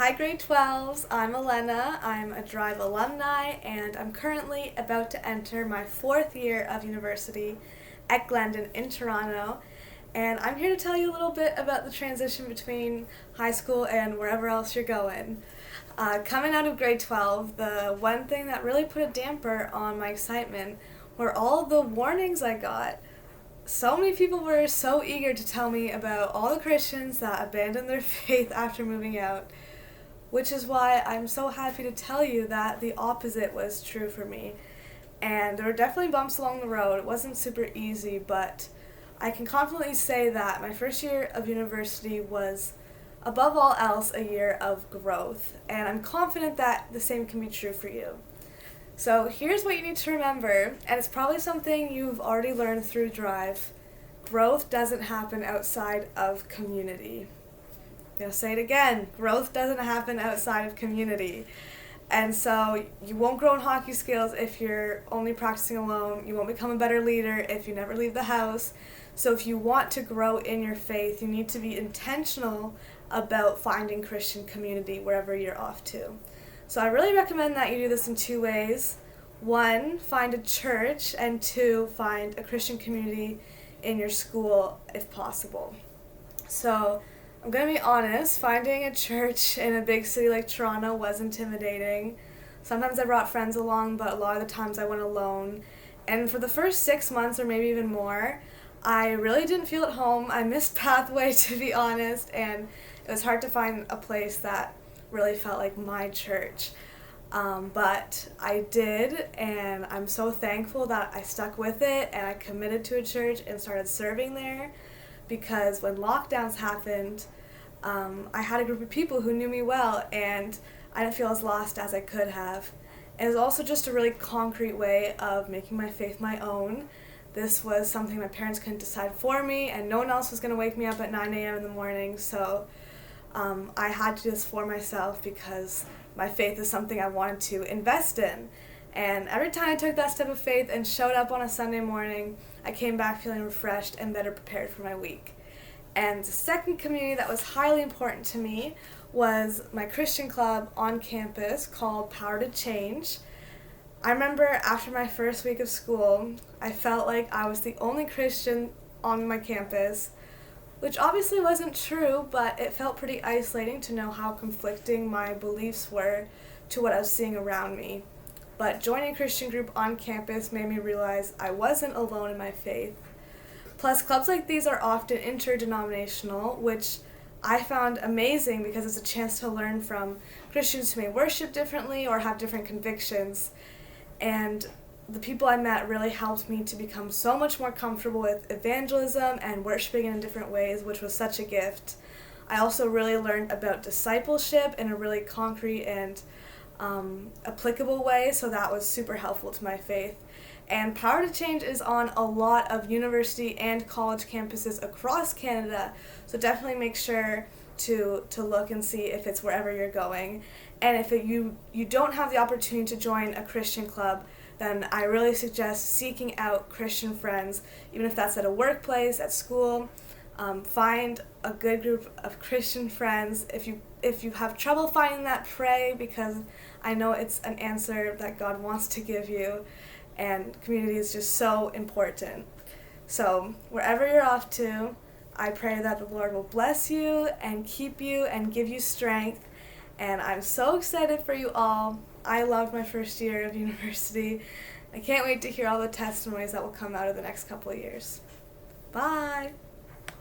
Hi grade 12s, I'm Elena, I'm a Drive alumni, and I'm currently about to enter my 4th year of university at Glendon in Toronto, and I'm here to tell you a little bit about the transition between high school and wherever else you're going. Coming out of grade 12, the one thing that really put a damper on my excitement were all the warnings I got. So many people were so eager to tell me about all the Christians that abandoned their faith after moving out, which is why I'm so happy to tell you that the opposite was true for me. And there were definitely bumps along the road. It wasn't super easy, but I can confidently say that my first year of university was, above all else, a year of growth. And I'm confident that the same can be true for you. So here's what you need to remember, and it's probably something you've already learned through Drive. Growth doesn't happen outside of community. I'm going to say it again. Growth doesn't happen outside of community. And so you won't grow in hockey skills if you're only practicing alone. You won't become a better leader if you never leave the house. So if you want to grow in your faith, you need to be intentional about finding Christian community wherever you're off to. So I really recommend that you do this in 2 ways. 1, find a church, and 2, find a Christian community in your school if possible. So I'm going to be honest, finding a church in a big city like Toronto was intimidating. Sometimes I brought friends along, but a lot of the times I went alone. And for the first 6 months or maybe even more, I really didn't feel at home. I missed Pathway, to be honest, and it was hard to find a place that really felt like my church. But I did, and I'm so thankful that I stuck with it and I committed to a church and started serving there, because when lockdowns happened, I had a group of people who knew me well, and I didn't feel as lost as I could have. And it was also just a really concrete way of making my faith my own. This was something my parents couldn't decide for me, and no one else was going to wake me up at 9 a.m. in the morning, so I had to do this for myself because my faith is something I wanted to invest in. And every time I took that step of faith and showed up on a Sunday morning, I came back feeling refreshed and better prepared for my week. And the second community that was highly important to me was my Christian club on campus called Power to Change. I remember after my first week of school, I felt like I was the only Christian on my campus, which obviously wasn't true, but it felt pretty isolating to know how conflicting my beliefs were to what I was seeing around me. But joining a Christian group on campus made me realize I wasn't alone in my faith. Plus, clubs like these are often interdenominational, which I found amazing because it's a chance to learn from Christians who may worship differently or have different convictions. And the people I met really helped me to become so much more comfortable with evangelism and worshiping in different ways, which was such a gift. I also really learned about discipleship in a really concrete and applicable way, so that was super helpful to my faith. And Power to Change is on a lot of university and college campuses across Canada, so definitely make sure to look and see if it's wherever you're going. And if you don't have the opportunity to join a Christian club, then I really suggest seeking out Christian friends, even if that's at a workplace, at school. Find a good group of Christian friends. If you have trouble finding that, pray, because I know it's an answer that God wants to give you, and community is just so important. So wherever you're off to, I pray that the Lord will bless you and keep you and give you strength, and I'm so excited for you all. I loved my first year of university. I can't wait to hear all the testimonies that will come out of the next couple of years. Bye!